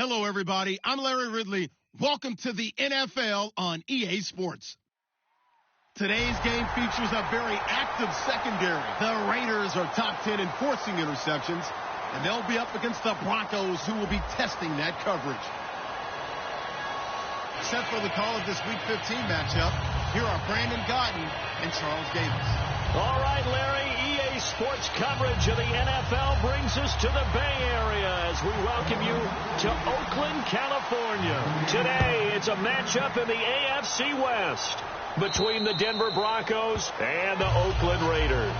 Hello, everybody. I'm Larry Ridley. Welcome to the NFL on EA Sports. Today's game features a very active secondary. The Raiders are top 10 in forcing interceptions, and they'll be up against the Broncos, who will be testing that coverage. Set for the call of this Week 15 matchup, here are Brandon Gaudin and Charles Davis. All right, Larry, EA Sports coverage of the NFL brings us to the Bay Area as we welcome you to Oakland, California. Today, it's a matchup in the AFC West between the Denver Broncos and the Oakland Raiders.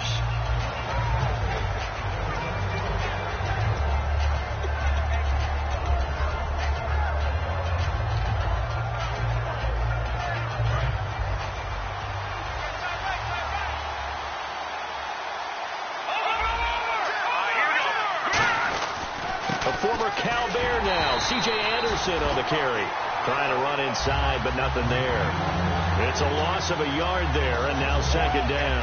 Former Cal Bear now, C.J. Anderson on the carry. Trying to run inside, but nothing there. It's a loss of a yard there, and now second down.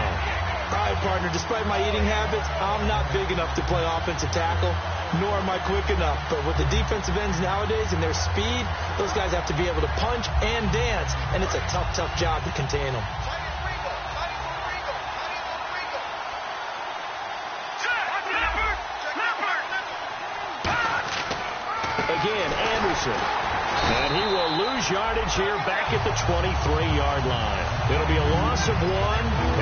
All right, partner, despite my eating habits, I'm not big enough to play offensive tackle, nor am I quick enough. But with the defensive ends nowadays and their speed, those guys have to be able to punch and dance, and it's a tough, tough job to contain them. Again, Anderson. And he will lose yardage here back at the 23-yard line. It'll be a loss of 1,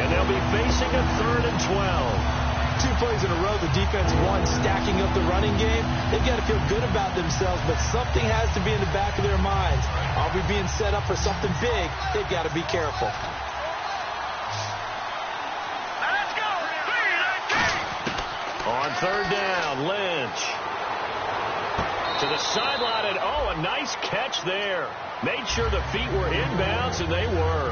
and they'll be facing a 3rd and 12. 2 plays in a row, the defense won, stacking up the running game. They've got to feel good about themselves, but something has to be in the back of their minds. Are we being set up for something big? They've got to be careful. Let's go! On 3rd down, Lynch. To the sideline, and a nice catch there. Made sure the feet were inbounds, and they were.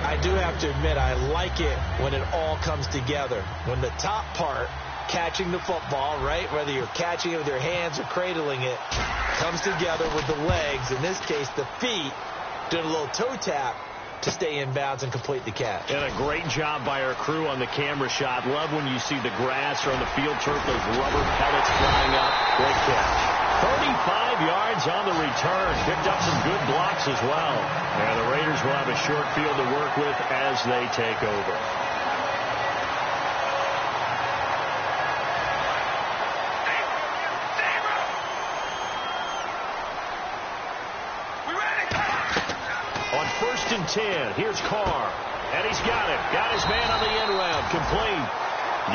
I do have to admit, I like it when it all comes together. When the top part, catching the football, right, whether you're catching it with your hands or cradling it, comes together with the legs, in this case the feet, doing a little toe tap to stay in bounds and complete the catch. And a great job by our crew on the camera shot. Love when you see the grass or on the field turf, those rubber pellets flying up. Great catch. 35 yards on the return. Picked up some good blocks as well. And the Raiders will have a short field to work with as they take over. On 1st and 10, here's Carr. And he's got it. Got his man on the end round. Complete.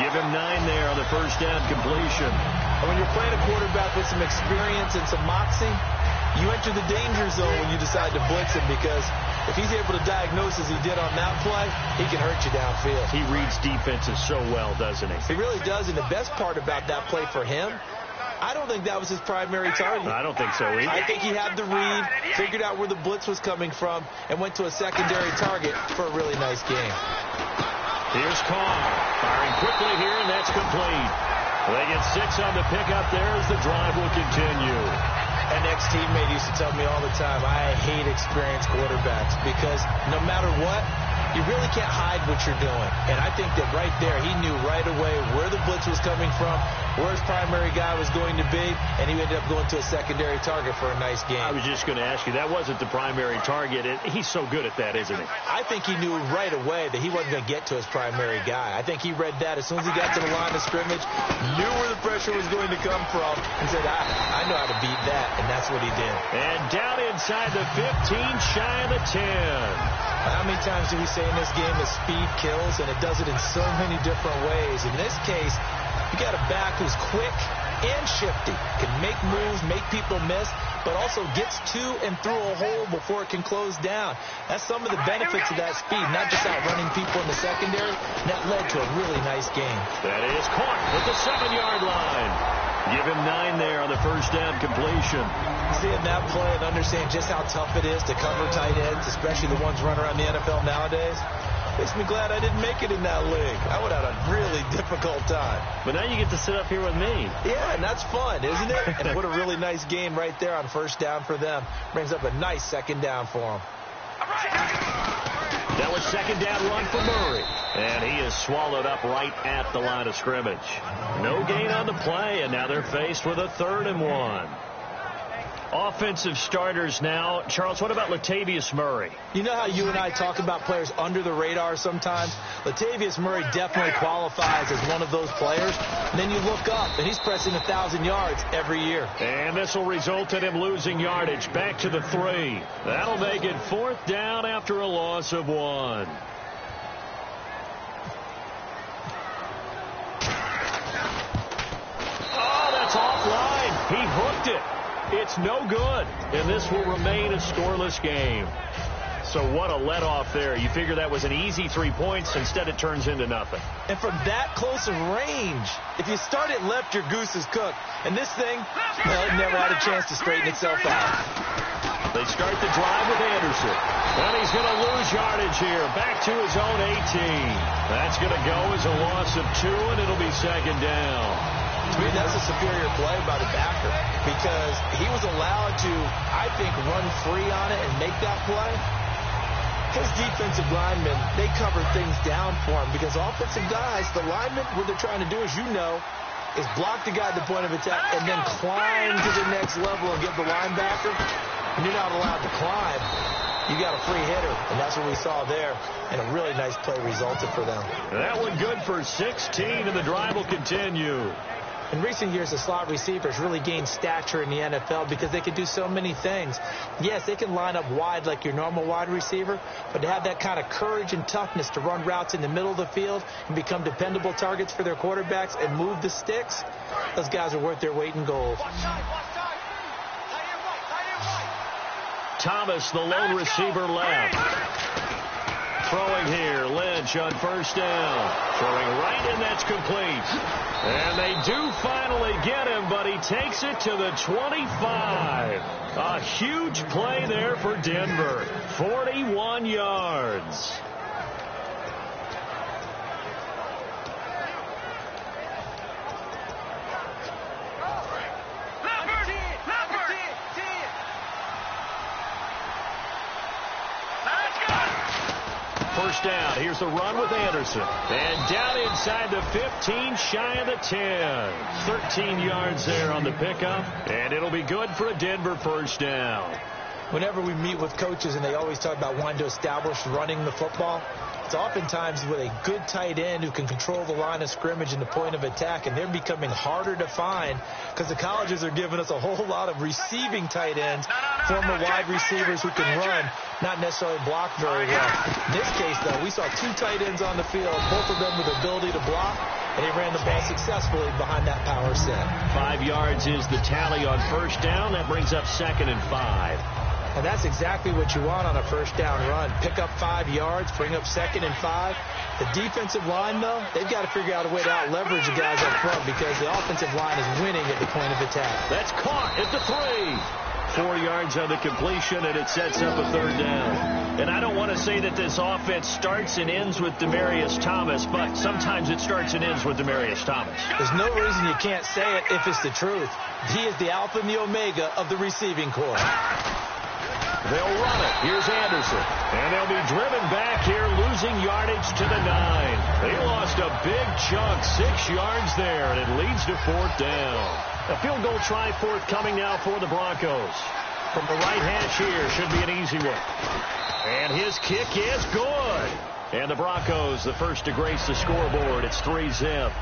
Give him 9 there on the first down completion. When you're playing a quarterback with some experience and some moxie, you enter the danger zone when you decide to blitz him, because if he's able to diagnose as he did on that play, he can hurt you downfield. He reads defenses so well, doesn't he? He really does, and the best part about that play for him, I don't think that was his primary target. I don't think so either. I think he had the read, figured out where the blitz was coming from, and went to a secondary target for a really nice game. Here's Carr, firing quickly here, and that's complete. They get 6 on the pickup there as the drive will continue. An ex-teammate used to tell me all the time, I hate experienced quarterbacks, because no matter what, you really can't hide what you're doing. And I think that right there, he knew right away where the blitz was coming from, where his primary guy was going to be, and he ended up going to a secondary target for a nice game. I was just going to ask you, that wasn't the primary target. He's so good at that, isn't he? I think he knew right away that he wasn't going to get to his primary guy. I think he read that as soon as he got to the line of scrimmage, knew where the pressure was going to come from, and said, I know how to beat that, and that's what he did. And down inside the 15, shy of the 10. How many times do we say in this game that speed kills, and it does it in so many different ways? In this case, you got a back who's quick and shifty, can make moves, make people miss, but also gets to and through a hole before it can close down. That's some of the benefits of that speed, not just outrunning people in the secondary. And that led to a really nice game. That is caught at the 7-yard line. Give him 9 there on the first down completion. Seeing that play and understanding just how tough it is to cover tight ends, especially the ones running around the NFL nowadays, makes me glad I didn't make it in that league. I would have had a really difficult time. But now you get to sit up here with me. Yeah, and that's fun, isn't it? And what a really nice game right there on first down for them. Brings up a nice second down for them. That was second down run for Murray. And he is swallowed up right at the line of scrimmage. No gain on the play, and now they're faced with a 3rd and 1. Offensive starters now. Charles, what about Latavius Murray? You know how you and I talk about players under the radar sometimes? Latavius Murray definitely qualifies as one of those players. And then you look up, and he's pressing 1,000 yards every year. And this will result in him losing yardage. Back to the 3. That'll make it 4th down after a loss of 1. Oh, that's offline. He hooked it. It's no good, and this will remain a scoreless game. So what a let-off there. You figure that was an easy 3 points. Instead, it turns into nothing. And from that close of range, if you start it left, your goose is cooked. And this thing, well, it never had a chance to straighten itself out. They start the drive with Anderson. Well, he's going to lose yardage here. Back to his own 18. That's going to go as a loss of 2, and it'll be 2nd down. To me, that's a superior play by the backer because he was allowed to, I think, run free on it and make that play. His defensive linemen, they cover things down for him because offensive guys, the linemen, what they're trying to do, as you know, is block the guy at the point of attack and then climb to the next level and get the linebacker. And you're not allowed to climb. You got a free hitter, and that's what we saw there. And a really nice play resulted for them. That one good for 16, and the drive will continue. In recent years, the slot receivers really gained stature in the NFL because they can do so many things. Yes, they can line up wide like your normal wide receiver, but to have that kind of courage and toughness to run routes in the middle of the field and become dependable targets for their quarterbacks and move the sticks, those guys are worth their weight in gold. Thomas, the lone receiver left. Throwing here, Lynch on 1st down. Throwing right, and that's complete. And they do finally get him, but he takes it to the 25. A huge play there for Denver. 41 yards. First down. Here's the run with Anderson. And down inside the 15, shy of the 10. 13 yards there on the pickup. And it'll be good for a Denver first down. Whenever we meet with coaches and they always talk about wanting to establish running the football, it's oftentimes with a good tight end who can control the line of scrimmage and the point of attack, and they're becoming harder to find because the colleges are giving us a whole lot of receiving tight ends, former wide receivers who can run, not necessarily block very well. In this case, though, we saw 2 tight ends on the field, both of them with the ability to block, and they ran the ball successfully behind that power set. 5 yards is the tally on first down. That brings up 2nd and 5. And that's exactly what you want on a first down run. Pick up 5 yards, bring up 2nd and 5. The defensive line, though, they've got to figure out a way to out-leverage the guys up front because the offensive line is winning at the point of attack. That's caught at the 3. 4 yards on the completion, and it sets up a 3rd down. And I don't want to say that this offense starts and ends with Demaryius Thomas, but sometimes it starts and ends with Demaryius Thomas. There's no reason you can't say it if it's the truth. He is the alpha and the omega of the receiving corps. They'll run it. Here's Anderson. And they'll be driven back here, losing yardage to the 9. They lost a big chunk, 6 yards there, and it leads to 4th down. A field goal try forthcoming now for the Broncos. From the right hash here, should be an easy one. And his kick is good. And the Broncos, the first to grace the scoreboard. It's 3-zip.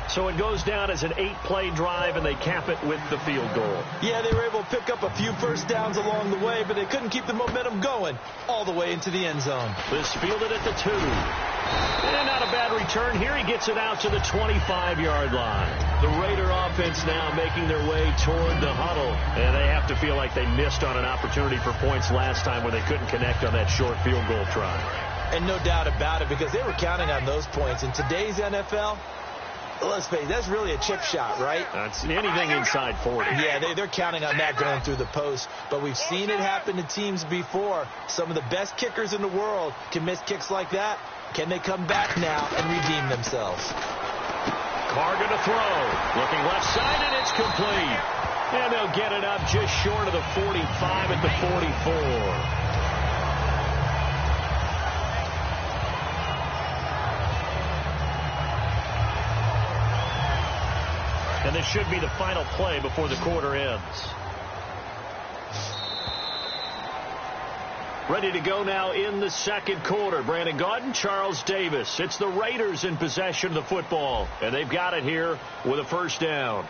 So it goes down as an 8-play drive, and they cap it with the field goal. Yeah, they were able to pick up a few first downs along the way, but they couldn't keep the momentum going all the way into the end zone. This fielded at the 2. And not a bad return here. He gets it out to the 25-yard line. The Raider offense now making their way toward the huddle. And they have to feel like they missed on an opportunity for points last time when they couldn't connect on that short field goal try. And no doubt about it, because they were counting on those points. In today's NFL, let's face it, that's really a chip shot, right? That's anything inside 40. Yeah, they're counting on that going through the post. But we've seen it happen to teams before. Some of the best kickers in the world can miss kicks like that. Can they come back now and redeem themselves? Carr going to throw. Looking left side, and it's complete. And they'll get it up just short of the 45 at the 44. And this should be the final play before the quarter ends. Ready to go now in the second quarter. Brandon Gaudin, Charles Davis. It's the Raiders in possession of the football, and they've got it here with a first down.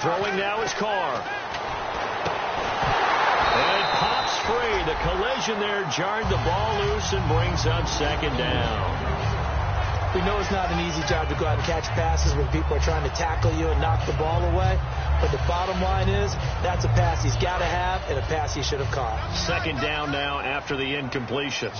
Throwing now is Carr. And it pops free. The collision there jarred the ball loose and brings up second down. We know it's not an easy job to go out and catch passes when people are trying to tackle you and knock the ball away. But the bottom line is that's a pass he's got to have and a pass he should have caught. Second down now after the incompletion.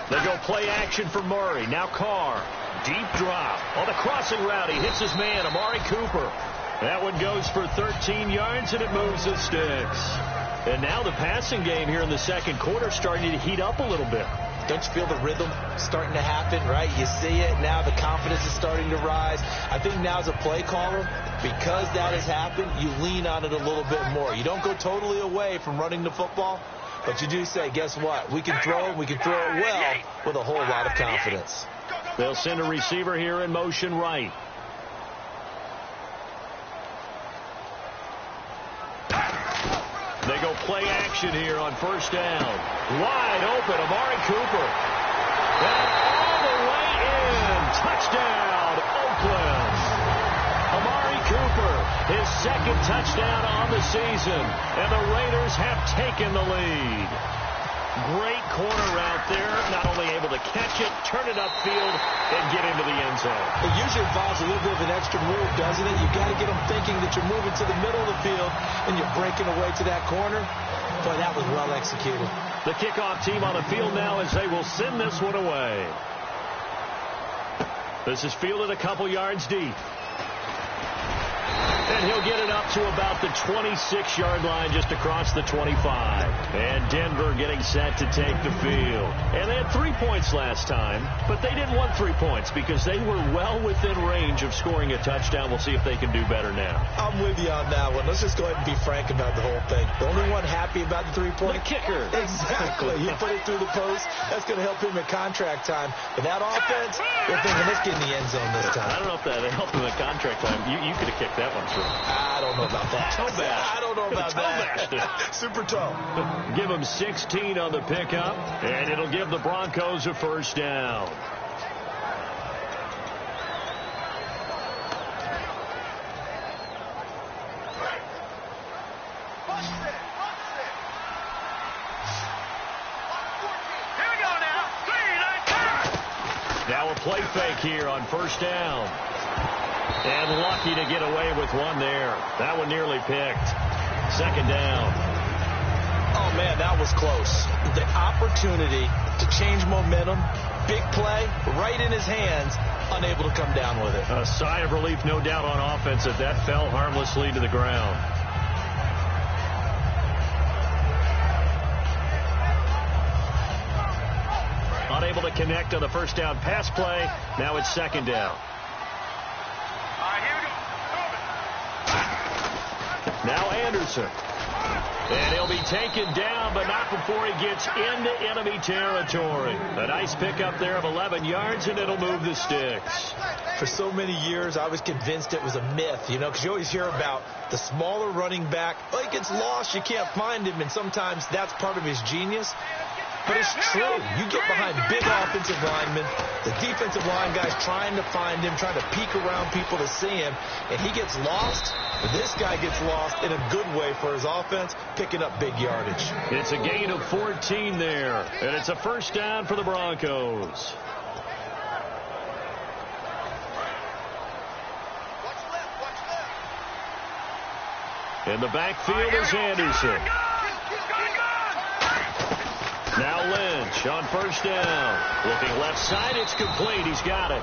They go play action for Murray. Now Carr. Deep drop. On the crossing route, he hits his man, Amari Cooper. That one goes for 13 yards, and it moves the sticks. And now the passing game here in the second quarter starting to heat up a little bit. Don't you feel the rhythm starting to happen, right? You see it. Now the confidence is starting to rise. I think now as a play caller, because that has happened, you lean on it a little bit more. You don't go totally away from running the football. But you do say, guess what? We can throw it. We can throw it well with a whole lot of confidence. They'll send a receiver here in motion right. They go play action here on first down. Wide open, Amari Cooper. And all the way in. Touchdown, Oakland. Amari Cooper, his second touchdown on the season, and the Raiders have taken the lead. Great corner route there, not only able to catch it, turn it upfield, and get into the end zone. It usually involves a little bit of an extra move, doesn't it? You've got to get them thinking that you're moving to the middle of the field and you're breaking away to that corner. Boy, that was well executed. The kickoff team on the field now as they will send this one away. This is fielded a couple yards deep. And he'll get it up to about the 26-yard line, just across the 25. And Denver getting set to take the field. And they had 3 points last time, but they didn't want 3 points because they were well within range of scoring a touchdown. We'll see if they can do better now. I'm with you on that one. Let's just go ahead and be frank about the whole thing. The only one happy about the 3-point? The kicker. Exactly. He put it through the post. That's going to help him at contract time. But that offense, they're thinking, let's get in the end zone this time. I don't know if that helped him at contract time. You could have kicked that one through. I don't know about that. I don't know about that. Super toe. Give him 16 on the pickup, and it'll give the Broncos a first down. Now a play fake here on first down. And lucky to get away with one there. That one nearly picked. Second down. Oh, man, that was close. The opportunity to change momentum, big play, right in his hands, unable to come down with it. A sigh of relief, no doubt, on offense that fell harmlessly to the ground. Unable to connect on the first down pass play. Now it's second down. Now Anderson. And he'll be taken down, but not before he gets into enemy territory. A nice pickup there of 11 yards, and it'll move the sticks. For so many years, I was convinced it was a myth, you know, because you always hear about the smaller running back. Oh, he gets lost, you can't find him, and sometimes that's part of his genius. But it's true. You get behind big offensive linemen, the defensive line guys trying to find him, trying to peek around people to see him, and he gets lost. This guy gets lost in a good way for his offense, picking up big yardage. It's a gain of 14 there, and it's a first down for the Broncos. In the backfield is Anderson. Now Lynch on first down. Looking left side, it's complete. He's got it.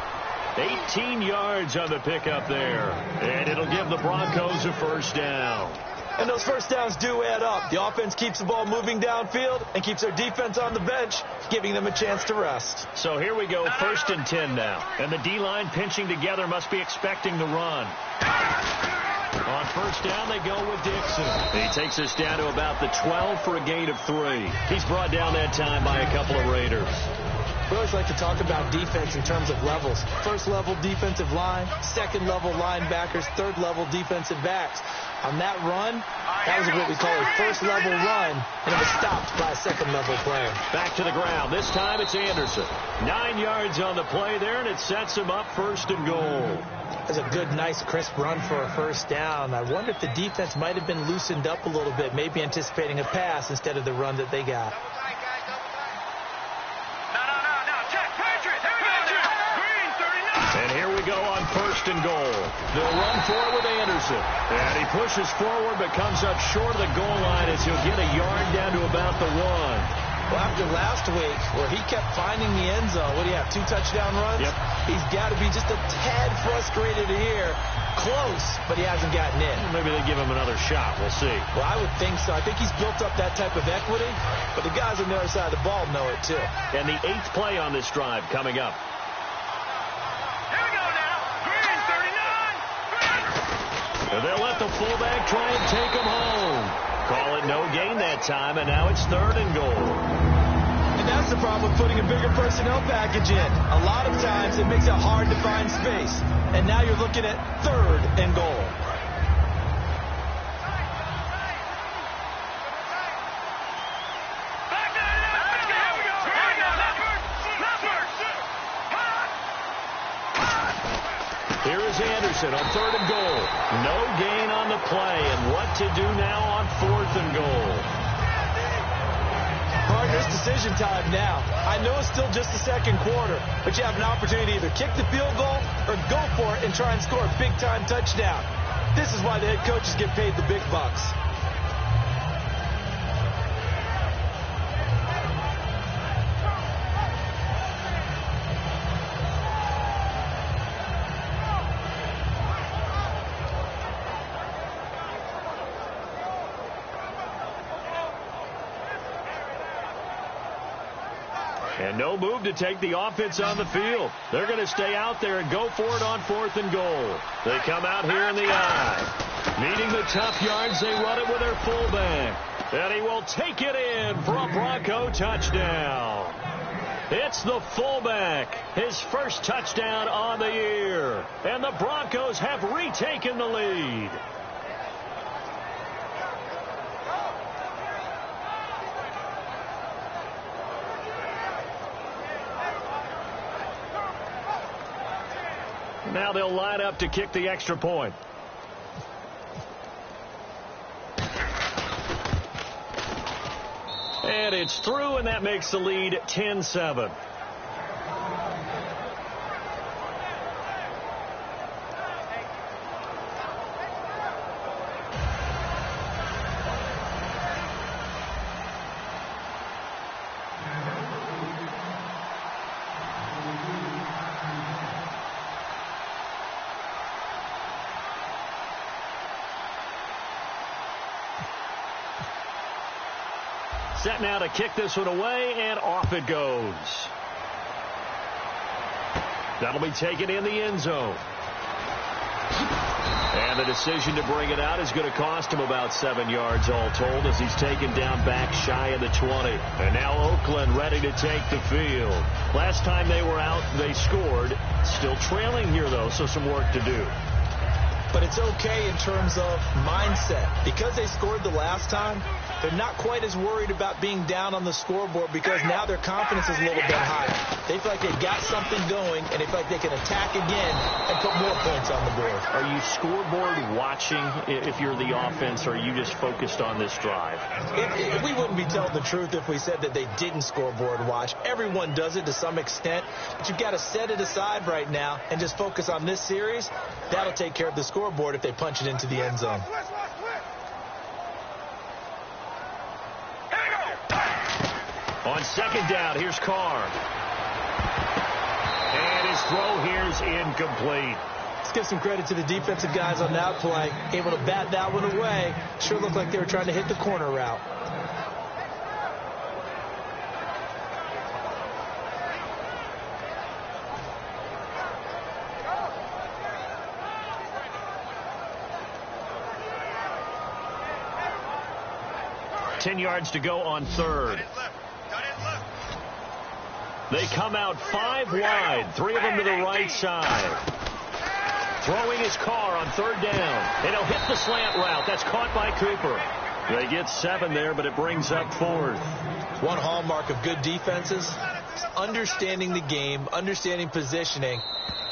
18 yards on the pickup there. And it'll give the Broncos a first down. And those first downs do add up. The offense keeps the ball moving downfield and keeps their defense on the bench, giving them a chance to rest. So here we go, 1st and 10 now. And the D-line pinching together must be expecting the run. On 1st down, they go with Dixon. He takes us down to about the 12 for a gain of 3. He's brought down that time by a couple of Raiders. We always like to talk about defense in terms of levels. 1st level defensive line, 2nd level linebackers, 3rd level defensive backs. On that run, that was what we call a 1st level run, and it was stopped by a 2nd level player. Back to the ground. This time it's Anderson. 9 yards on the play there, and it sets him up 1st and goal. That's a good, nice, crisp run for a 1st down. I wonder if the defense might have been loosened up a little bit, maybe anticipating a pass instead of the run that they got. And here we go on 1st and goal. They'll run for it with Anderson. And he pushes forward but comes up short of the goal line as he'll get a yard down to about the 1. Well, after last week where he kept finding the end zone, what do you have, 2 touchdown runs? Yep. He's got to be just a tad frustrated here. Close, but he hasn't gotten in. Maybe they give him another shot. We'll see. Well, I would think so. I think he's built up that type of equity, but the guys on the other side of the ball know it too. And the 8th play on this drive coming up. They'll let the fullback try and take him home. Call it no gain that time, and now it's 3rd and goal. And that's the problem with putting a bigger personnel package in. A lot of times it makes it hard to find space. And now you're looking at 3rd and goal. Here is Anderson on 3rd and goal. No gain on the play, and what to do now on 4th and goal. Partners, decision time now. I know it's still just the 2nd quarter, but you have an opportunity to either kick the field goal or go for it and try and score a big-time touchdown. This is why the head coaches get paid the big bucks. And no move to take the offense on the field. They're going to stay out there and go for it on 4th and goal. They come out here in the I. Needing the tough yards, they run it with their fullback. And he will take it in for a Bronco touchdown. It's the fullback, his 1st touchdown on the year. And the Broncos have retaken the lead. Now they'll line up to kick the extra point. And it's through, and that makes the lead 10-7. Set now to kick this one away, and off it goes. That'll be taken in the end zone. And the decision to bring it out is going to cost him about 7 yards all told as he's taken down back shy of the 20. And now Oakland ready to take the field. Last time they were out, they scored. Still trailing here, though, so some work to do. But it's okay in terms of mindset. Because they scored the last time, they're not quite as worried about being down on the scoreboard because now their confidence is a little bit higher. They feel like they've got something going, and they feel like they can attack again and put more points on the board. Are you scoreboard watching if you're the offense, or are you just focused on this drive? We wouldn't be telling the truth if we said that they didn't scoreboard watch. Everyone does it to some extent, but you've got to set it aside right now and just focus on this series. That'll take care of the scoreboard if they punch it into the end zone. On 2nd down, here's Carr. And his throw here's incomplete. give some credit to the defensive guys on that play. Able to bat that one away. Sure looked like they were trying to hit the corner route. Ten yards to go on third. They come out 5 wide, 3 of them to the right side. Throwing his car on third down. And he'll hit the slant route. That's caught by Cooper. They get 7 there, but it brings up 4th. One hallmark of good defenses, understanding the game, understanding positioning,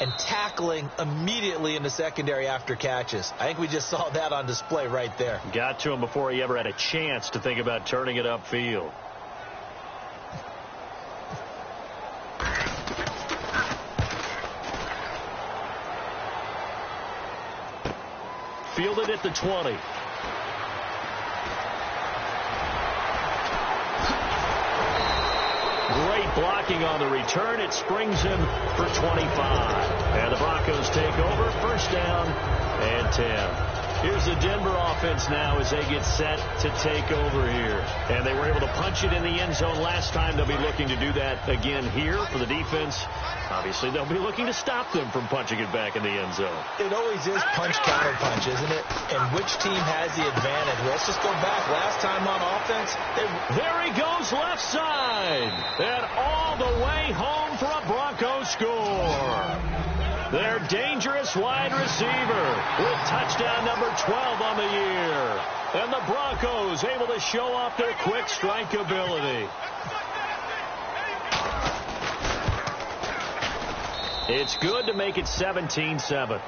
and tackling immediately in the secondary after catches. I think we just saw that on display right there. Got to him before he ever had a chance to think about turning it upfield. Fielded at the 20. Great blocking on the return. It springs him for 25. And the Broncos take over. First down and 10. Here's the Denver offense now as they get set to take over here. And they were able to punch it in the end zone last time. They'll be looking to do that again here for the defense. Obviously, they'll be looking to stop them from punching it back in the end zone. It always is punch-counter-punch, isn't it? And which team has the advantage? Let's just go back. Last time on offense, there he goes left side. And all the way home for a Broncos score. Their dangerous wide receiver with touchdown number 12 on the year. And the Broncos able to show off their quick strike ability. It's good to make it 17-7.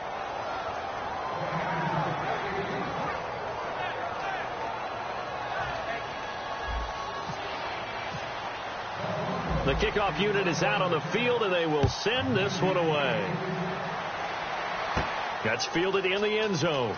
The kickoff unit is out on the field, and they will send this one away. That's fielded in the end zone.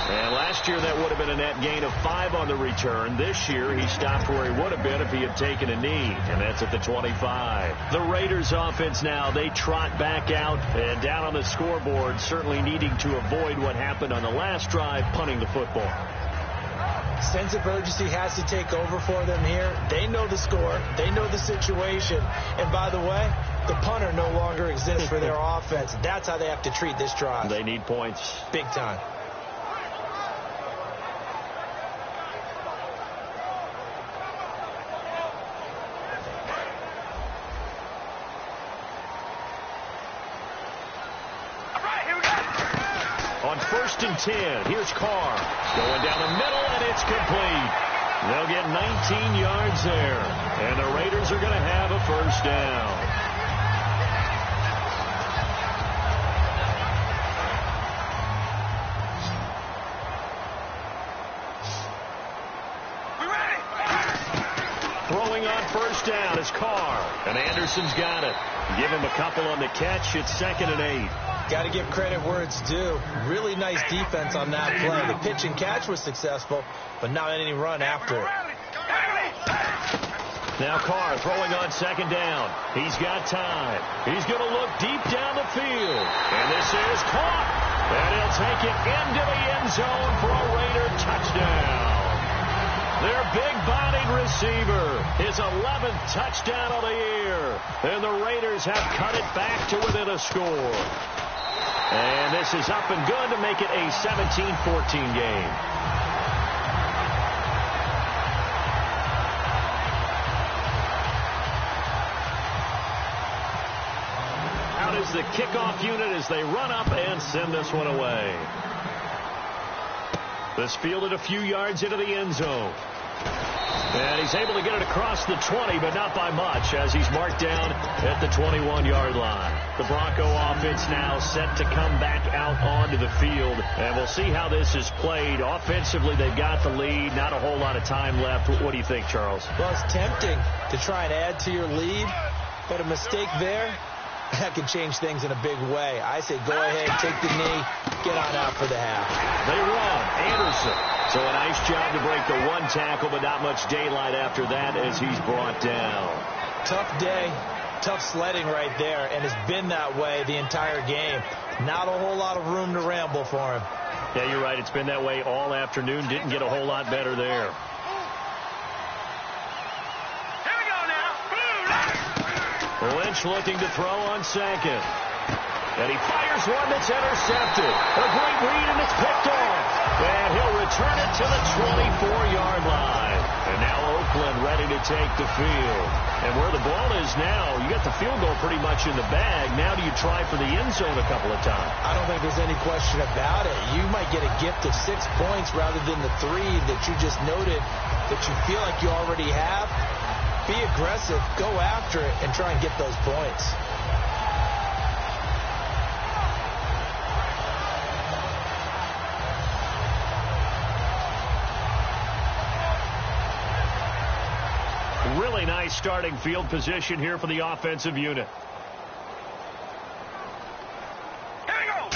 And last year that would have been a net gain of 5 on the return. This year he stopped where he would have been if he had taken a knee, and that's at the 25. The Raiders offense now, they trot back out and down on the scoreboard, certainly needing to avoid what happened on the last drive, punting the football. Sense of urgency has to take over for them here. They know the score. They know the situation. And by the way, the punter no longer exists for their offense. That's how they have to treat this drive. They need points. Big time. On 1st and 10, here's Carr. Going down the middle, and it's complete. They'll get 19 yards there. And the Raiders are going to have a first down. Throwing on first down is Carr. And Anderson's got it. Give him a couple on the catch. It's 2nd and 8. Got to give credit where it's due. Really nice defense on that play. The pitch and catch was successful, but not any run after it. Now Carr throwing on 2nd down. He's got time. He's going to look deep down the field. And this is caught. And he'll take it into the end zone for a Raider touchdown. Their big-bodied receiver, his 11th touchdown of the year. And the Raiders have cut it back to within a score. And this is up and good to make it a 17-14 game. Out is the kickoff unit as they run up and send this one away. This fielded a few yards into the end zone. And he's able to get it across the 20, but not by much, as he's marked down at the 21-yard line. The Bronco offense now set to come back out onto the field, and we'll see how this is played. Offensively, they've got the lead, not a whole lot of time left. What do you think, Charles? Well, it's tempting to try and add to your lead, but a mistake there, that could change things in a big way. I say go ahead, take the knee, get on out for the half. They run. Anderson. So a nice job to break the 1 tackle, but not much daylight after that as he's brought down. Tough day, tough sledding right there, and it's been that way the entire game. Not a whole lot of room to ramble for him. Yeah, you're right. It's been that way all afternoon. Didn't get a whole lot better there. Here we go now. Lynch looking to throw on second. And he fires one that's intercepted. A great read, and it's picked off. And he'll return it to the 24-yard line. And now Oakland ready to take the field. And where the ball is now, you got the field goal pretty much in the bag. Now do you try for the end zone a couple of times? I don't think there's any question about it. You might get a gift of 6 points rather than the 3 that you just noted that you feel like you already have. Be aggressive, go after it, and try and get those points. Really nice starting field position here for the offensive unit. Here we go.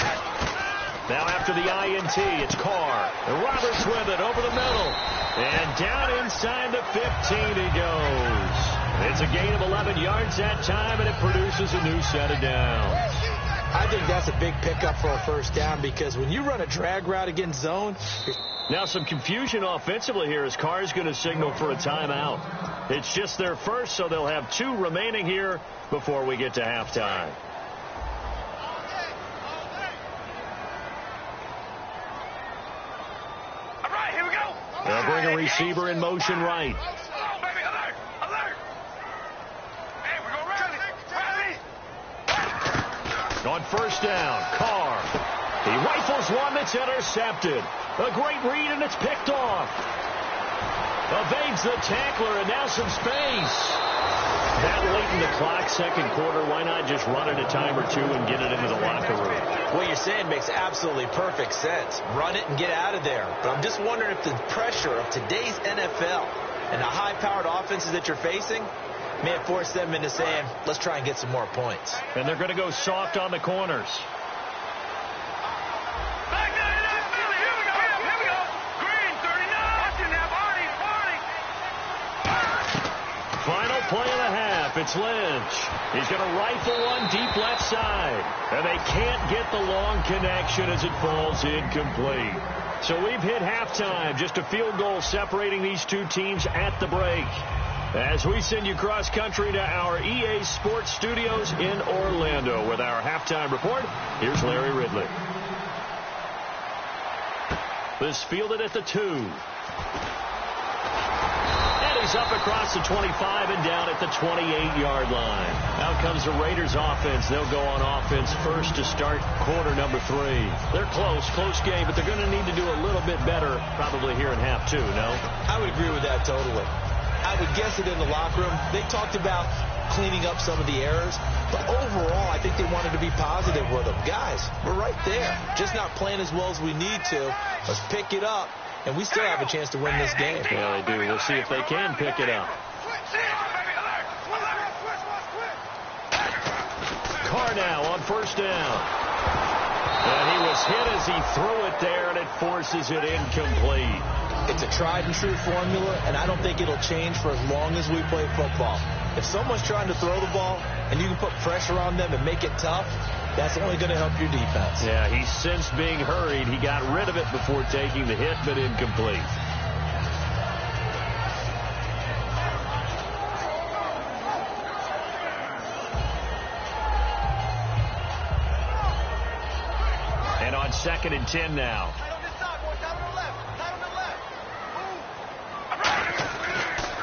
Now after the INT, it's Carr. And Roberts with it over the middle. And down inside the 15 he goes. It's a gain of 11 yards that time, and it produces a new set of downs. I think that's a big pickup for a first down, because when you run a drag route against zone... Now some confusion offensively here as Carr's going to signal for a timeout. It's just their first, so they'll have 2 remaining here before we get to halftime. All right, here we go. They'll bring a receiver in motion right. Oh, baby, alert, alert. Hey, we're going rally. On first down, Carr. He rifles one that's intercepted. A great read, and it's picked off. Evades the tackler, and now some space. That late in the clock, second quarter, why not just run it a time or 2 and get it into the locker room? What you're saying makes absolutely perfect sense. Run it and get out of there. But I'm just wondering if the pressure of today's NFL and the high-powered offenses that you're facing may have forced them into saying, let's try and get some more points. And they're going to go soft on the corners. Final play of the half. It's Lynch. He's going to rifle one deep left side. And they can't get the long connection as it falls incomplete. So we've hit halftime. Just a field goal separating these 2 teams at the break. As we send you cross country to our EA Sports Studios in Orlando with our halftime report, here's Larry Ridley. This fielded at the 2. He's up across the 25 and down at the 28-yard line. Out comes the Raiders offense. They'll go on offense first to start quarter number 3. They're close game, but they're going to need to do a little bit better probably here in half 2, no? I would agree with that totally. I would guess it in the locker room. They talked about cleaning up some of the errors, but overall I think they wanted to be positive with them. Guys, we're right there. Just not playing as well as we need to. Let's pick it up. And we still have a chance to win this game. Yeah, they do. We'll see if they can pick it up. Carr now on first down. And he was hit as he threw it there, and it forces it incomplete. It's a tried-and-true formula, and I don't think it'll change for as long as we play football. If someone's trying to throw the ball and you can put pressure on them and make it tough, that's only going to help your defense. Yeah, he's since being hurried. He got rid of it before taking the hit, but incomplete. And on 2nd and 10 now.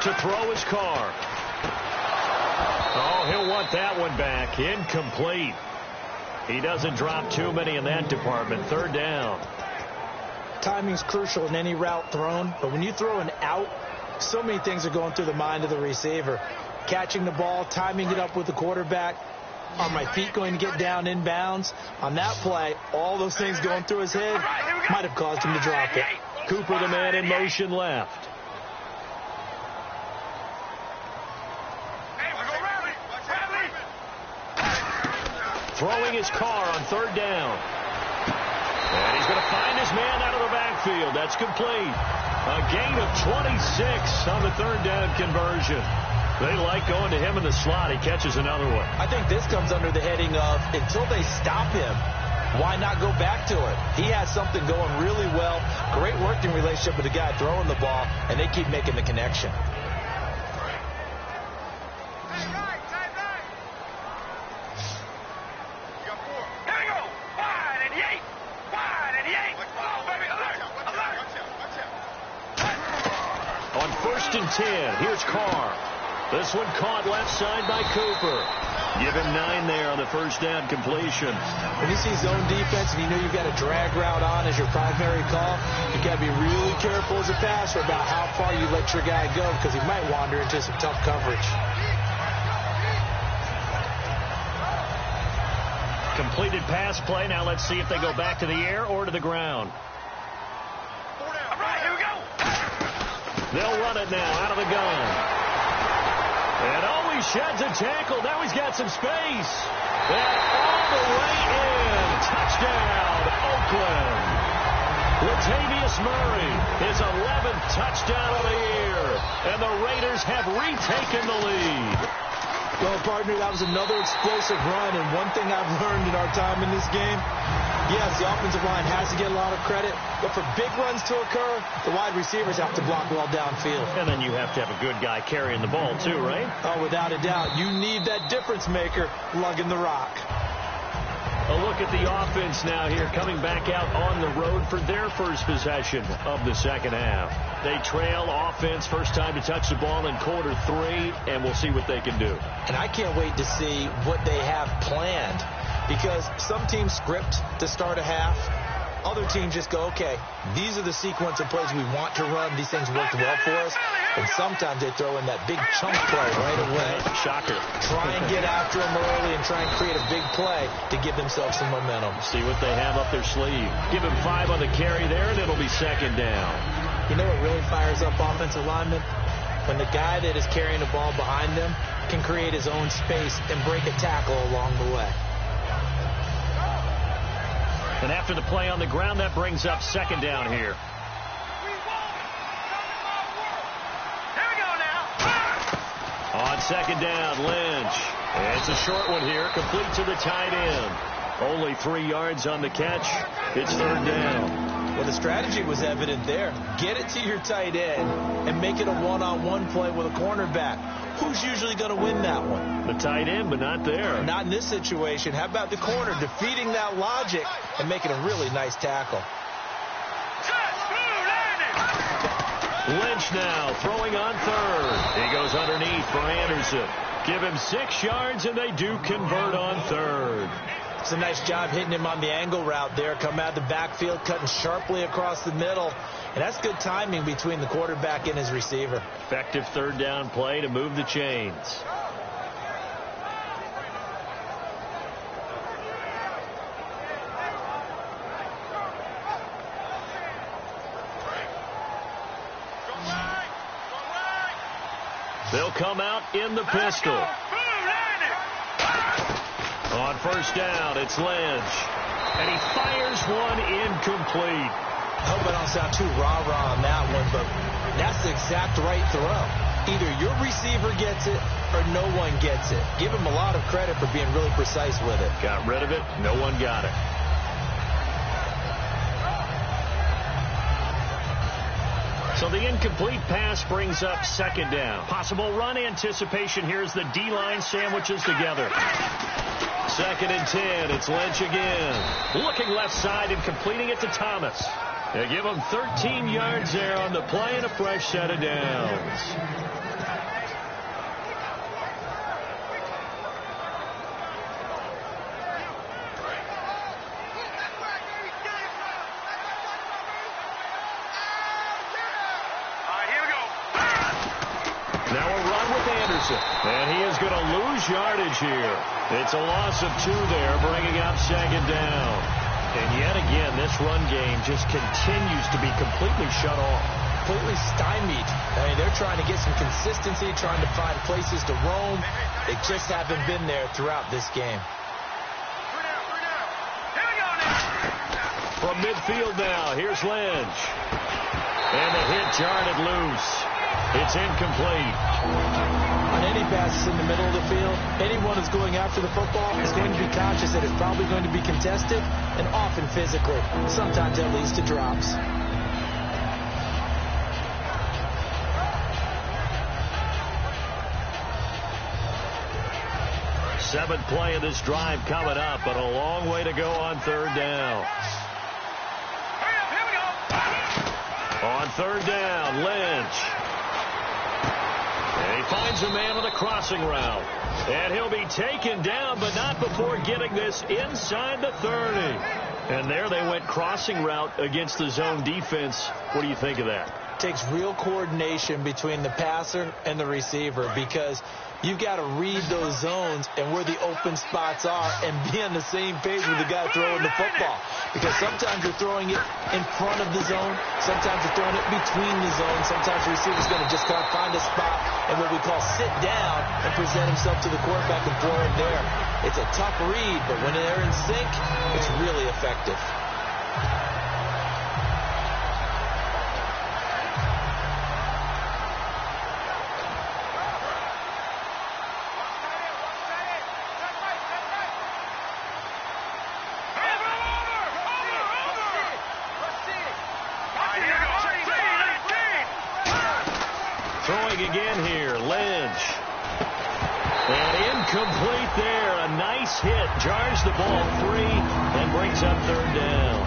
To throw his Carr. Oh, he'll want that one back. Incomplete. He doesn't drop too many in that department. 3rd down. Timing's crucial in any route thrown, but when you throw an out, so many things are going through the mind of the receiver. Catching the ball, timing it up with the quarterback. Are my feet going to get down inbounds? On that play, all those things going through his head might have caused him to drop it. Cooper, the man in motion left. Throwing his Carr on 3rd down. And he's going to find his man out of the backfield. That's complete. A gain of 26 on the 3rd down conversion. They like going to him in the slot. He catches another one. I think this comes under the heading of until they stop him, why not go back to it? He has something going really well. Great working relationship with the guy throwing the ball, and they keep making the connection. On 1st and 10, here's Carr. This one caught left side by Cooper. Give him 9 there on the first down completion. When you see zone defense and you know you've got a drag route on as your primary call, you've got to be really careful as a passer about how far you let your guy go because he might wander into some tough coverage. Completed pass play. Now let's see if they go back to the air or to the ground. All right, here we go. They'll run it now out of the gun. And he sheds a tackle. Now he's got some space. And all the way in. Touchdown, Oakland. Latavius Murray, his 11th touchdown of the year. And the Raiders have retaken the lead. Well, partner, that was another explosive run. And one thing I've learned in our time in this game, yes, the offensive line has to get a lot of credit, but for big runs to occur, the wide receivers have to block well downfield. And then you have to have a good guy carrying the ball too, right? Oh, without a doubt. You need that difference maker lugging the rock. A look at the offense now here, coming back out on the road for their first possession of the second half. They trail offense, first time to touch the ball in quarter 3, and we'll see what they can do. And I can't wait to see what they have planned, because some teams script to start a half. Other teams just go, okay, these are the sequence of plays we want to run. These things worked well for us. And sometimes they throw in that big chunk play right away. Shocker. Try and get after them early and try and create a big play to give themselves some momentum. See what they have up their sleeve. Give him 5 on the carry there, and it'll be second down. You know what really fires up offensive linemen? When the guy that is carrying the ball behind them can create his own space and break a tackle along the way. And after the play on the ground, that brings up second down here. On second down, Lynch. It's a short one here, complete to the tight end. Only 3 yards on the catch. It's third down. Well, the strategy was evident there. Get it to your tight end and make it a one-on-one play with a cornerback. Who's usually going to win that one? The tight end, but not there. Not in this situation. How about the corner defeating that logic and making a really nice tackle? Lynch now throwing on third. He goes underneath for Anderson. Give him 6 yards, and they do convert on third. It's a nice job hitting him on the angle route there. Come out of the backfield, cutting sharply across the middle. And that's good timing between the quarterback and his receiver. Effective third down play to move the chains. They'll come out in the pistol. On first down, it's Lynch. And he fires one incomplete. I hope I don't sound too rah-rah on that one, but that's the exact right throw. Either your receiver gets it or no one gets it. Give him a lot of credit for being really precise with it. Got rid of it. No one got it. So the incomplete pass brings up second down. Possible run anticipation here as the D-line sandwiches together. Second and 10. It's Lynch again. Looking left side and completing it to Thomas. They give him 13 yards there on the play and a fresh set of downs. And he is going to lose yardage here. It's a loss of 2 there, bringing up second down. And yet again, this run game just continues to be completely shut off. Completely stymied. I mean, they're trying to get some consistency, trying to find places to roam. They just haven't been there throughout this game. From midfield now, here's Lynch. And the hit jarred it loose. It's incomplete. On any passes in the middle of the field, anyone who's going after the football is going to be conscious that it's probably going to be contested and often physically. Sometimes that leads to drops. Seventh play of this drive coming up, but a long way to go on third down. On third down, Lynch. And he finds a man on the crossing route. And he'll be taken down, but not before getting this inside the 30. And there they went crossing route against the zone defense. What do you think of that? It takes real coordination between the passer and the receiver, because you've got to read those zones and where the open spots are and be on the same page with the guy throwing the football. Because sometimes you're throwing it in front of the zone. Sometimes you're throwing it between the zones. Sometimes the receiver's going to just kind of find a spot and what we call sit down and present himself to the quarterback and throw it there. It's a tough read, but when they're in sync, it's really effective. Again here, Lynch. And incomplete there. A nice hit. Jars the ball free and brings up third down.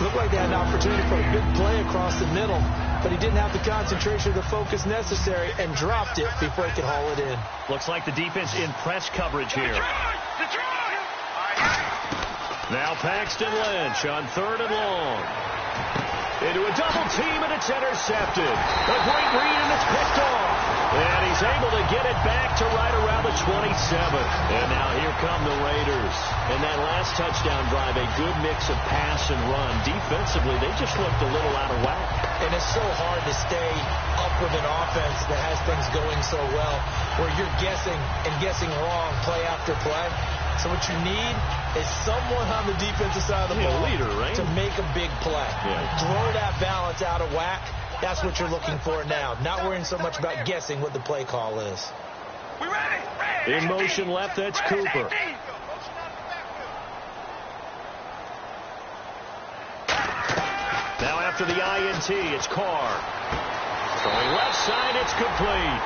Looked like they had an opportunity for a big play across the middle, but he didn't have the concentration or the focus necessary and dropped it before he could haul it in. Looks like the defense in press coverage here. Now Paxton Lynch on third and long. Into a double team, and it's intercepted. A great read, and it's picked off. And he's able to get it back to right around the 27. And now here come the Raiders. And that last touchdown drive, a good mix of pass and run. Defensively, they just looked a little out of whack. And it's so hard to stay up with an offense that has things going so well, where you're guessing and guessing wrong play after play. So what you need is someone on the defensive side of the ball leader, right? to make a big play. Yeah. Throw that balance out of whack. That's what you're looking for now. Not worrying so much about guessing what the play call is. We ready? In motion left, that's Cooper. Now after the INT, it's Carr. Throwing left side, it's complete.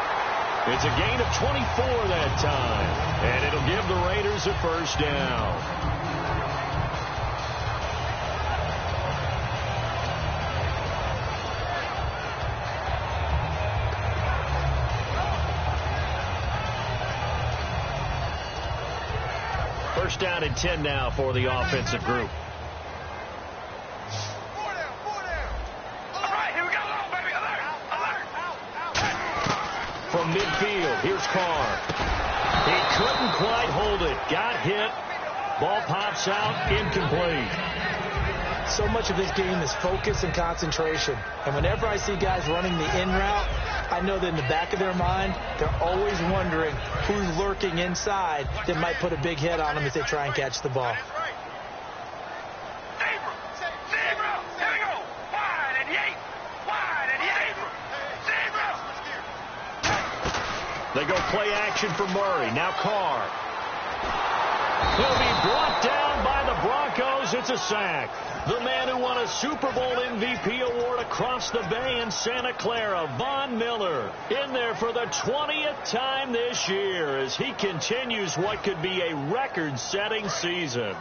It's a gain of 24 that time. And it'll give the Raiders a first down. First down and 10 now for the offensive group. From midfield, here's Carr. He couldn't quite hold it. Got hit. Ball pops out, incomplete. So much of this game is focus and concentration. And whenever I see guys running the in route, I know that in the back of their mind, they're always wondering who's lurking inside that might put a big hit on them if they try and catch the ball. They go play action for Murray. Now Carr. He'll be brought down by the Broncos. It's a sack. The man who won a Super Bowl MVP award across the bay in Santa Clara, Von Miller, in there for the 20th time this year as he continues what could be a record-setting season.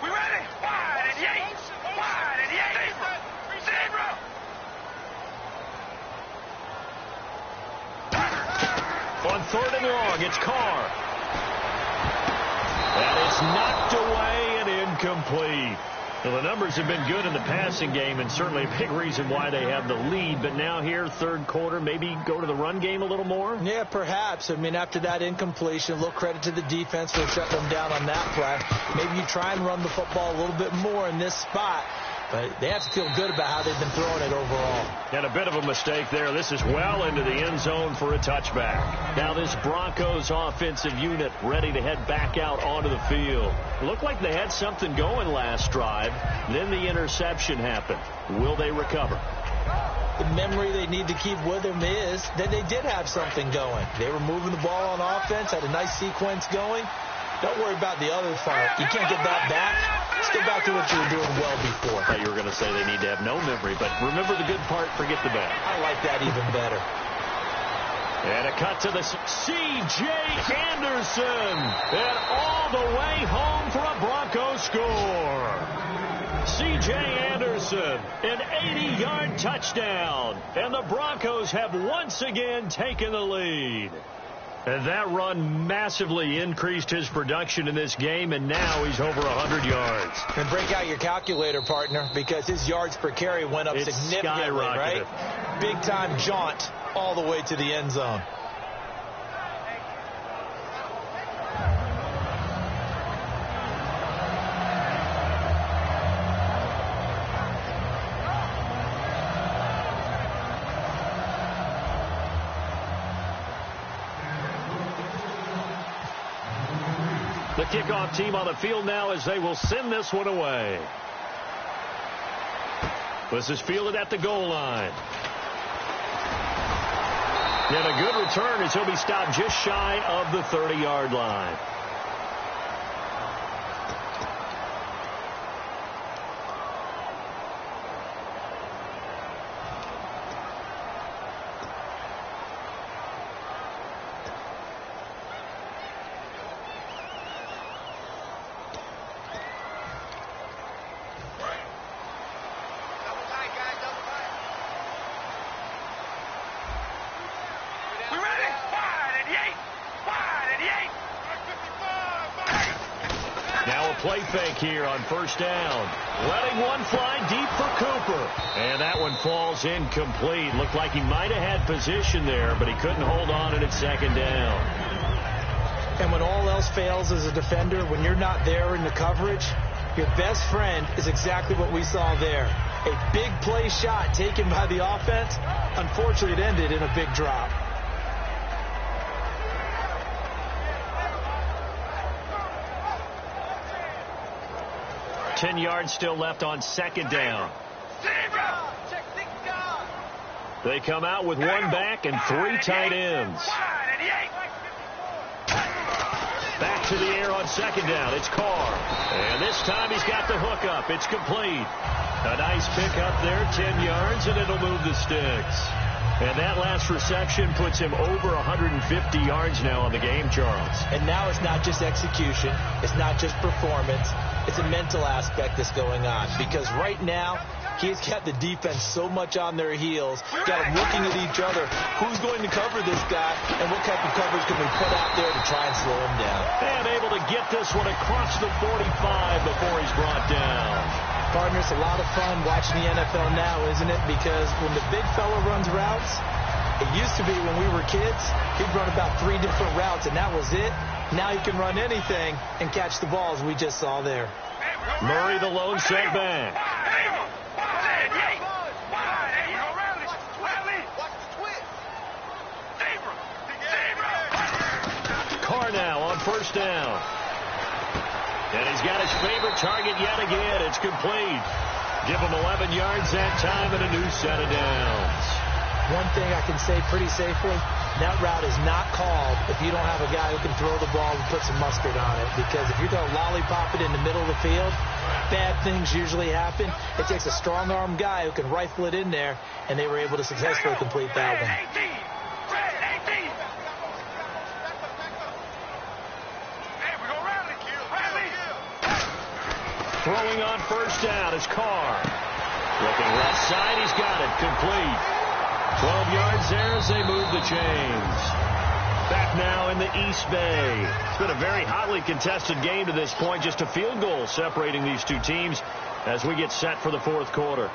We ready? Wide and Yates. Wide and Yates. Zebra. On third and long, it's Carr. And it's knocked away and incomplete. Well, the numbers have been good in the passing game, and certainly a big reason why they have the lead. But now here, third quarter, maybe go to the run game a little more? Yeah, perhaps. I mean, after that incompletion, a little credit to the defense for shutting them down on that play. Maybe you try and run the football a little bit more in this spot. But they have to feel good about how they've been throwing it overall. And a bit of a mistake there. This is well into the end zone for a touchback. Now this Broncos offensive unit ready to head back out onto the field. Looked like they had something going last drive. Then the interception happened. Will they recover? The memory they need to keep with them is that they did have something going. They were moving the ball on offense, had a nice sequence going. Don't worry about the other part. You can't get that back. Let's get back to what you were doing well before. I thought you were going to say they need to have no memory, but remember the good part, forget the bad. I like that even better. And a cut to the C.J. Anderson. And all the way home for a Broncos score. C.J. Anderson, an 80-yard touchdown. And the Broncos have once again taken the lead. And that run massively increased his production in this game, and now he's over 100 yards. And break out your calculator, partner, because his yards per carry went up significantly, right? Big-time jaunt all the way to the end zone. The kickoff team on the field now as they will send this one away. This is fielded at the goal line. And a good return as he'll be stopped just shy of the 30-yard line. Play fake here on first down. Letting one fly deep for Cooper. And that one falls incomplete. Looked like he might have had position there, but he couldn't hold on at second down. And when all else fails as a defender, when you're not there in the coverage, your best friend is exactly what we saw there. A big play shot taken by the offense. Unfortunately, it ended in a big drop. 10 yards still left on second down. They come out with one back and three tight ends. Back to the air on second down. It's Carr. And this time he's got the hook up. It's complete. A nice pickup there, 10 yards, and it'll move the sticks. And that last reception puts him over 150 yards now on the game, Charles. And now it's not just execution. It's not just performance. It's a mental aspect that's going on. Because right now, he's got the defense so much on their heels, got them looking at each other. Who's going to cover this guy, and what type of coverage can we put out there to try and slow him down? And able to get this one across the 45 before he's brought down. Partner, it's a lot of fun watching the NFL now, isn't it? Because when the big fella runs routes, it used to be when we were kids, he'd run about 3 different routes, and that was it. Now he can run anything and catch the balls we just saw there. Murray, the lone setback. Carr now on first down. And he's got his favorite target yet again. It's complete. Give him 11 yards that time and a new set of downs. One thing I can say pretty safely, that route is not called if you don't have a guy who can throw the ball and put some mustard on it. Because if you're going to lollipop it in the middle of the field, bad things usually happen. It takes a strong-arm guy who can rifle it in there, and they were able to successfully complete that one. Throwing on first down is Carr. Looking left side, he's got it. Complete. 12 yards there as they move the chains. Back now in the East Bay. It's been a very hotly contested game to this point. Just a field goal separating these two teams as we get set for the fourth quarter.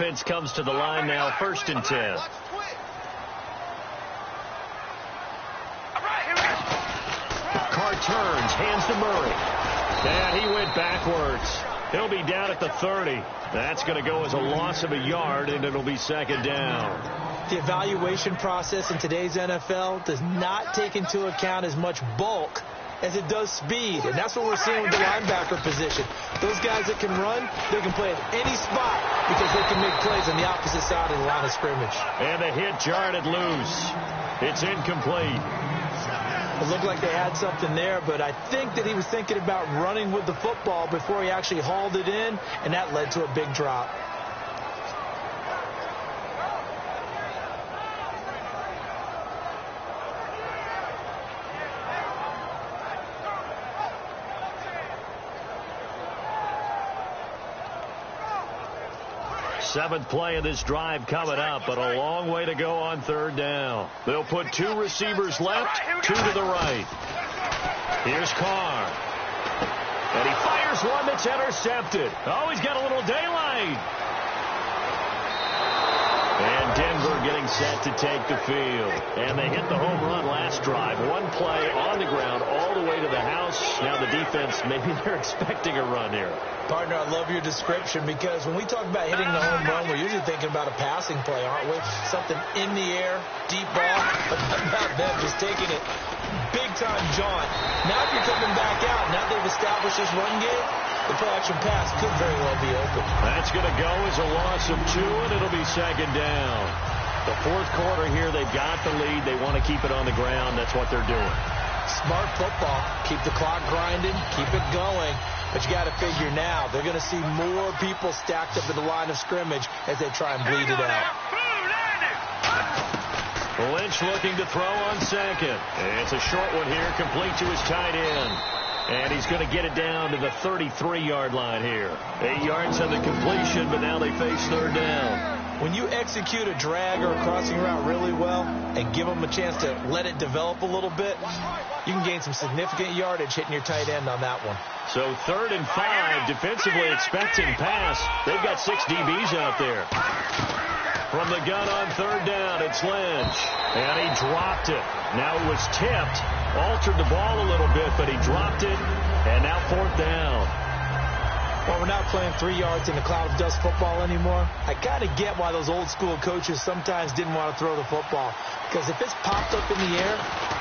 offense comes to the line now, 1st and 10. Carr turns, hands to Murray. And he went backwards. He'll be down at the 30. That's going to go as a loss of a yard, and it'll be 2nd down. The evaluation process in today's NFL does not take into account as much bulk as it does speed, and that's what we're seeing with the linebacker position. Those guys that can run, they can play at any spot because they can make plays on the opposite side of the line of scrimmage. And the hit jarred it loose. It's incomplete. It looked like they had something there, but I think that he was thinking about running with the football before he actually hauled it in, and that led to a big drop. Seventh play of this drive coming up, but a long way to go on 3rd down. They'll put 2 receivers left, 2 to the right. Here's Carr. And he fires one that's intercepted. Oh, he's got a little daylight. And Denver getting set to take the field. And they hit the home run last drive. 1 play on the ground all the way to the house. Now the defense, maybe they're expecting a run here. Partner, I love your description because when we talk about hitting the home run, we're usually thinking about a passing play, aren't we? Something in the air, deep ball. But about them just taking it big-time jaunt. Now if you're coming back out, now they've established this run game, the play-action pass could very well be open. That's going to go as a loss of 2, and it'll be 2nd down. The 4th quarter here, they've got the lead. They want to keep it on the ground. That's what they're doing. Smart football. Keep the clock grinding. Keep it going. But you got to figure now, they're going to see more people stacked up in the line of scrimmage as they try and bleed it out. Lynch looking to throw on 2nd. It's a short one here, complete to his tight end. And he's going to get it down to the 33-yard line here. 8 yards on the completion, but now they face 3rd down. When you execute a drag or a crossing route really well and give them a chance to let it develop a little bit, you can gain some significant yardage hitting your tight end on that one. So 3rd and 5, defensively expecting pass. They've got 6 DBs out there. From the gun on 3rd down, it's Lynch. And he dropped it. Now it was tipped. Altered the ball a little bit, but he dropped it. And now 4th down. Well, we're not playing 3 yards in the cloud of dust football anymore. I kind of get why those old school coaches sometimes didn't want to throw the football. Because if it's popped up in the air,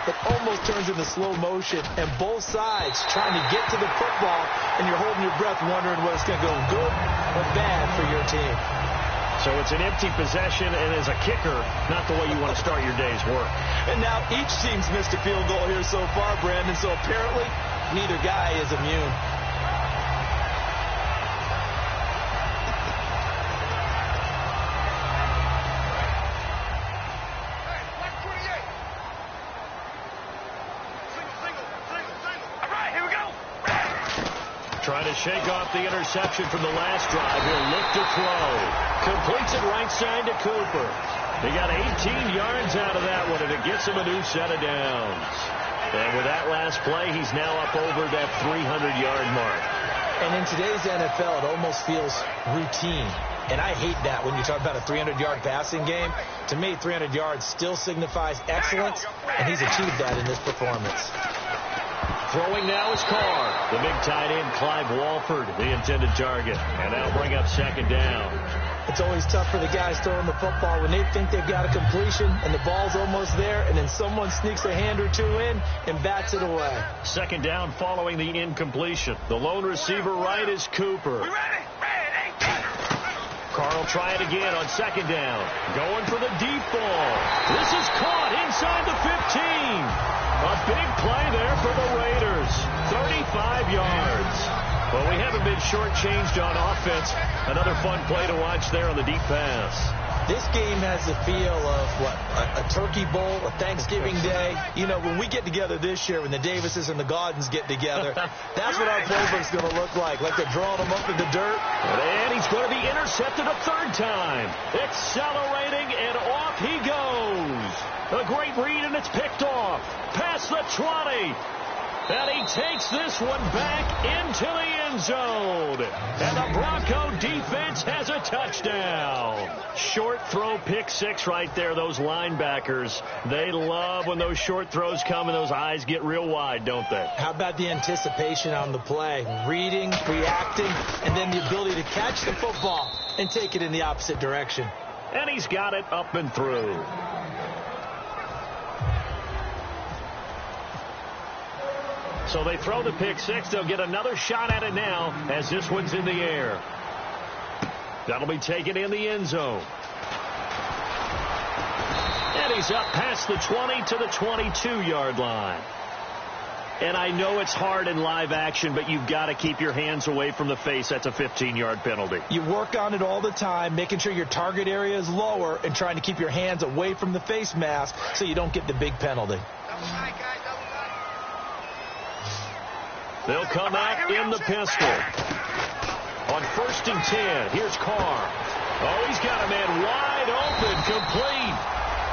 it almost turns into slow motion. And both sides trying to get to the football, and you're holding your breath wondering whether it's going to go good or bad for your team. So it's an empty possession, and as a kicker, not the way you want to start your day's work. And now each team's missed a field goal here so far, Brandon. So apparently, neither guy is immune. Trying to shake off the interception from the last drive. He'll look to throw. Completes it right side to Cooper. He got 18 yards out of that one, and it gets him a new set of downs. And with that last play, he's now up over that 300-yard mark. And in today's NFL, it almost feels routine. And I hate that when you talk about a 300-yard passing game. To me, 300 yards still signifies excellence, and he's achieved that in this performance. Throwing now is Carr. The big tight end, Clive Walford, the intended target. And that'll bring up 2nd down. It's always tough for the guys throwing the football when they think they've got a completion and the ball's almost there, and then someone sneaks a hand or 2 in and bats it away. 2nd down following the incompletion. The lone receiver right is Cooper. Carr will try it again on 2nd down. Going for the deep ball. This is caught inside the 15. A big play there for the Raiders. 35 yards. Well, we haven't been shortchanged on offense. Another fun play to watch there on the deep pass. This game has the feel of, a turkey bowl, a Thanksgiving day. You know, when we get together this year, when the Davises and the Gaudens get together, that's what our playbook's going to look like they're drawing them up in the dirt. And he's going to be intercepted a 3rd time. Accelerating, and off he goes. A great read, and it's picked off. Past the 20. And he takes this one back into the end end zone. And the Bronco defense has a touchdown. Short throw pick six right there. Those linebackers, they love when those short throws come and those eyes get real wide, don't they? How about the anticipation on the play? Reading, reacting, and then the ability to catch the football and take it in the opposite direction. And he's got it up and through. So they throw the pick six. They'll get another shot at it now as this one's in the air. That'll be taken in the end zone. And he's up past the 20 to the 22-yard line. And I know it's hard in live action, but you've got to keep your hands away from the face. That's a 15-yard penalty. You work on it all the time, making sure your target area is lower and trying to keep your hands away from the face mask so you don't get the big penalty. They'll come out in the pistol. On 1st and 10, here's Carr. Oh, he's got a man wide open, complete.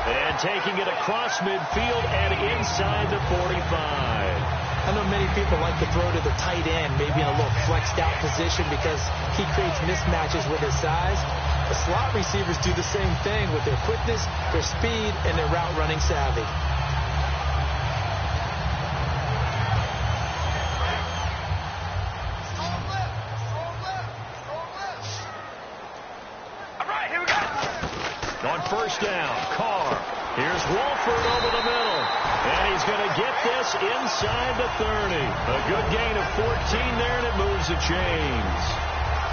And taking it across midfield and inside the 45. I know many people like to throw to the tight end, maybe in a little flexed out position because he creates mismatches with his size. The slot receivers do the same thing with their quickness, their speed, and their route running savvy. On 1st down, Carr. Here's Wolford over the middle. And he's going to get this inside the 30. A good gain of 14 there, and it moves the chains.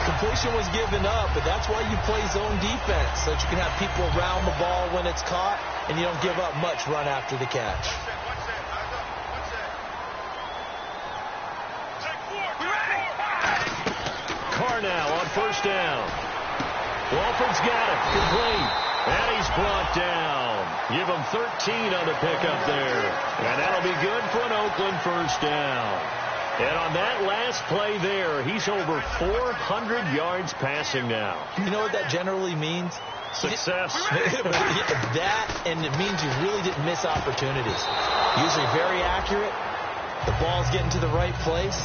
Completion was given up, but that's why you play zone defense, so that you can have people around the ball when it's caught, and you don't give up much run after the catch. Carr now on 1st down. Wolford's got it, complete. And he's brought down. Give him 13 on the pickup there. And that'll be good for an Oakland 1st down. And on that last play there, he's over 400 yards passing now. You know what that generally means? Success. That, and it means you really didn't miss opportunities. Usually very accurate. The ball's getting to the right place.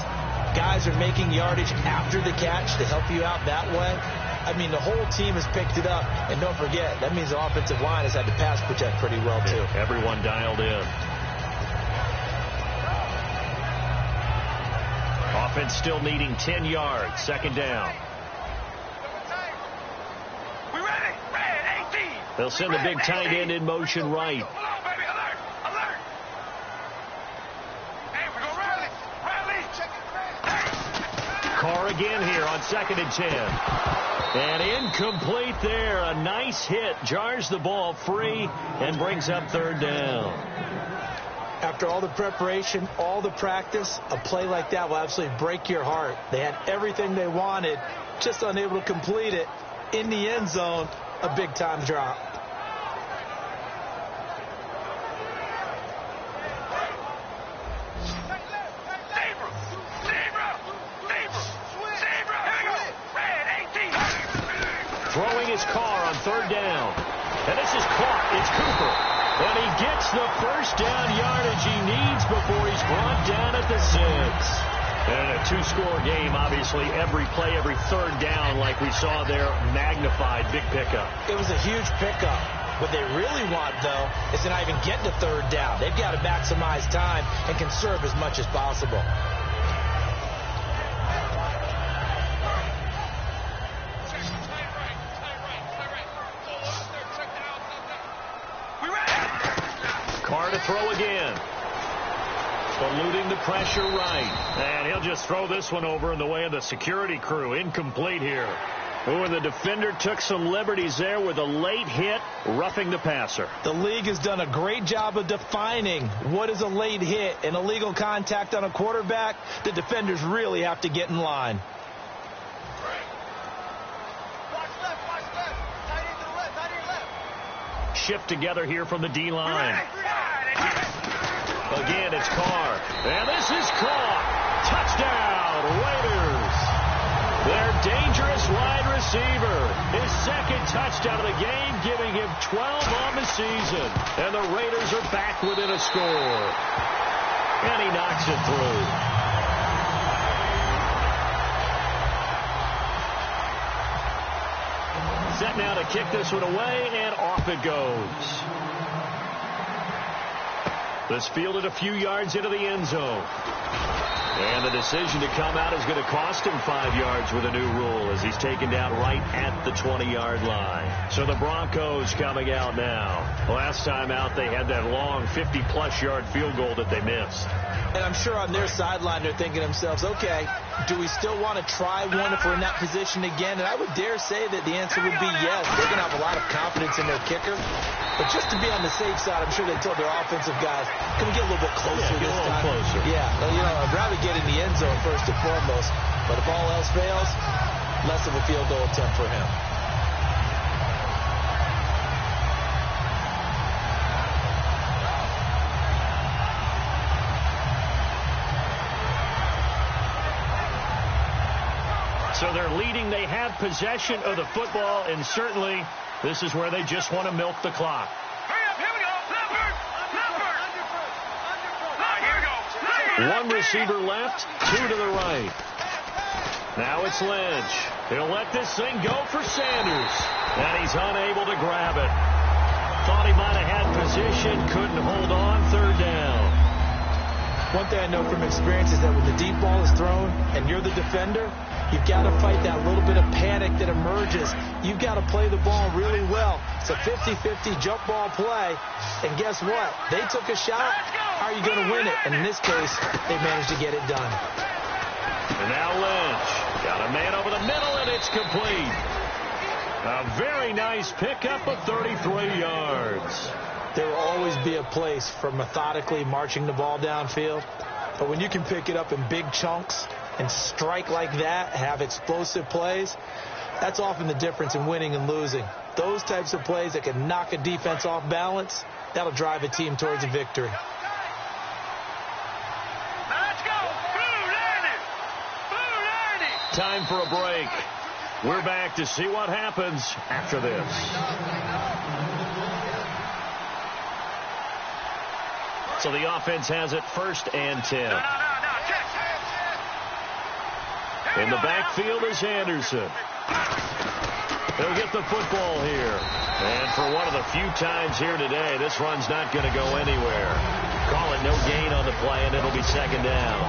Guys are making yardage after the catch to help you out that way. I mean, the whole team has picked it up. And don't forget, that means the offensive line has had to pass protect pretty well, too. Everyone dialed in. Offense still needing 10 yards. 2nd down. We ready? Red 18. They'll send the big tight end in motion right. Come on, baby. Alert. Alert. Hey, we go rally. Rally. Check it. Carr again here on 2nd and 10. And incomplete there. A nice hit. Jars the ball free and brings up 3rd down. After all the preparation, all the practice, a play like that will absolutely break your heart. They had everything they wanted, just unable to complete it. In the end zone, a big-time drop. Throwing his Carr on 3rd down. And this is caught. It's Cooper. And he gets the 1st down yardage he needs before he's brought down at the 6. And a 2-score game, obviously, every play, every 3rd down, like we saw there, magnified, big pickup. It was a huge pickup. What they really want, though, is to not even get to 3rd down. They've got to maximize time and conserve as much as possible. Carr to throw again. Eluding the pressure right. And he'll just throw this one over in the way of the security crew. Incomplete here. Oh, and the defender took some liberties there with a late hit, roughing the passer. The league has done a great job of defining what is a late hit. An illegal contact on a quarterback, the defenders really have to get in line. Shift together here from the D-line. Again, it's Carr. And this is caught. Touchdown, Raiders. Their dangerous wide receiver. His 2nd touchdown of the game, giving him 12 on the season. And the Raiders are back within a score. And he knocks it through. set now to kick this one away, and off it goes. This fielded a few yards into the end zone. And the decision to come out is going to cost him 5 yards with a new rule as he's taken down right at the 20-yard line. So the Broncos coming out now. Last time out, they had that long 50-plus yard field goal that they missed. And I'm sure on their sideline they're thinking to themselves, okay, do we still want to try one if we're in that position again? And I would dare say that the answer would be yes. They're going to have a lot of confidence in their kicker. But just to be on the safe side, I'm sure they told their offensive guys, can we get a little bit closer this time? Get a little closer. Yeah, well, you know, I'd rather get in the end zone first and foremost. But if all else fails, less of a field goal attempt for him. So they're leading. They have possession of the football, and certainly this is where they just want to milk the clock. Hurry up, here we go. Here we go. One receiver left, two to the right. Now it's Lynch. He'll let this thing go for Sanders, and he's unable to grab it. Thought he might have had position, couldn't hold on, third down. One thing I know from experience is that when the deep ball is thrown and you're the defender, you've got to fight that little bit of panic that emerges. You've got to play the ball really well. It's a 50-50 jump ball play. And guess what? They took a shot. How are you going to win it? And in this case, they managed to get it done. And now Lynch. Got a man over the middle, and it's complete. A very nice pickup of 33 yards. There will always be a place for methodically marching the ball downfield. But when you can pick it up in big chunks and strike like that, have explosive plays, that's often the difference in winning and losing. Those types of plays that can knock a defense off balance, that'll drive a team towards a victory. Let's go. Time for a break. We're back to see what happens after this. So the offense has it 1st and 10. In the backfield is Anderson. He'll get the football here. And for one of the few times here today, this run's not going to go anywhere. Call it no gain on the play, and it'll be 2nd down.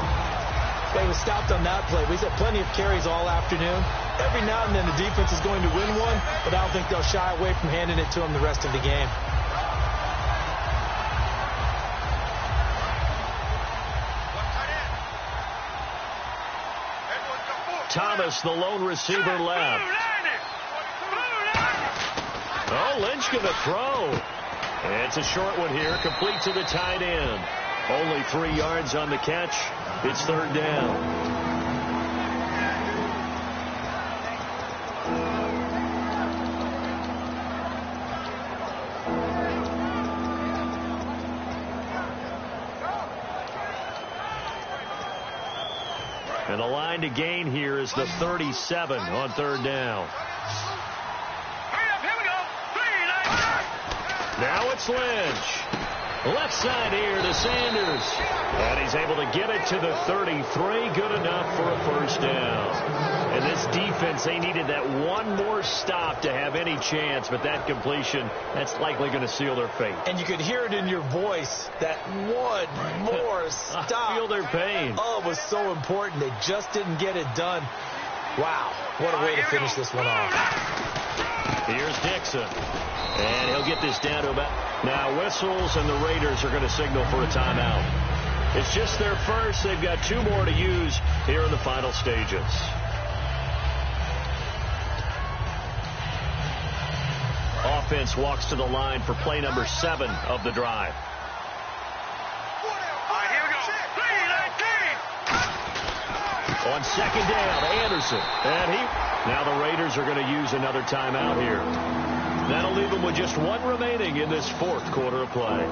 They were stopped on that play. We've had plenty of carries all afternoon. Every now and then the defense is going to win one, but I don't think they'll shy away from handing it to them the rest of the game. Thomas, the lone receiver, left. Oh, Lynch going to throw. It's a short one here, complete to the tight end. Only 3 yards on the catch. It's 3rd down. And the line to gain here is the 37 on 3rd down. Now it's Lynch. Left side here to Sanders. And he's able to get it to the 33. Good enough for a 1st down. And this defense, they needed that one more stop to have any chance. But that completion, that's likely going to seal their fate. And you could hear it in your voice, that one more stop. I feel their pain. Oh, it was so important. They just didn't get it done. Wow, what a way to finish this one off. Here's Dixon. And he'll get this down to about... Now whistles, and the Raiders are going to signal for a timeout. It's just their first. They've got 2 more to use here in the final stages. Offense walks to the line for play number 7 of the drive. On 2nd down, Anderson. And now the Raiders are going to use another timeout here. That'll leave them with just 1 remaining in this 4th quarter of play.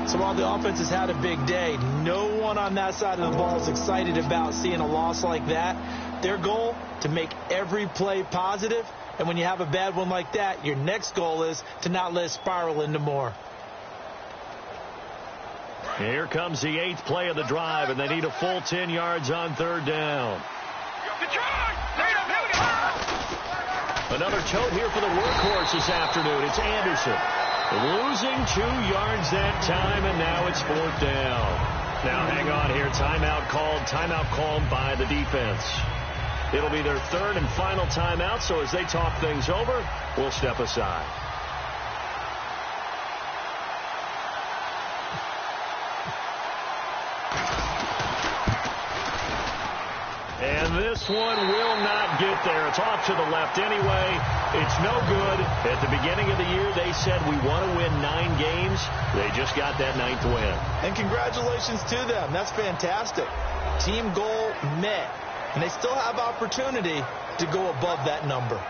So while the offense has had a big day, no one on that side of the ball is excited about seeing a loss like that. Their goal, to make every play positive. And when you have a bad one like that, your next goal is to not let it spiral into more. Here comes the 8th play of the drive, and they need a full 10 yards on 3rd down. Another tote here for the workhorse this afternoon. It's Anderson. Losing 2 yards that time, and now it's 4th down. Now hang on here. Timeout called by the defense. It'll be their 3rd and final timeout, so as they talk things over, we'll step aside. And this one will not get there. It's off to the left anyway. It's no good. At the beginning of the year, they said we want to win 9 games. They just got that 9th win. And congratulations to them. That's fantastic. Team goal met. And they still have opportunity to go above that number.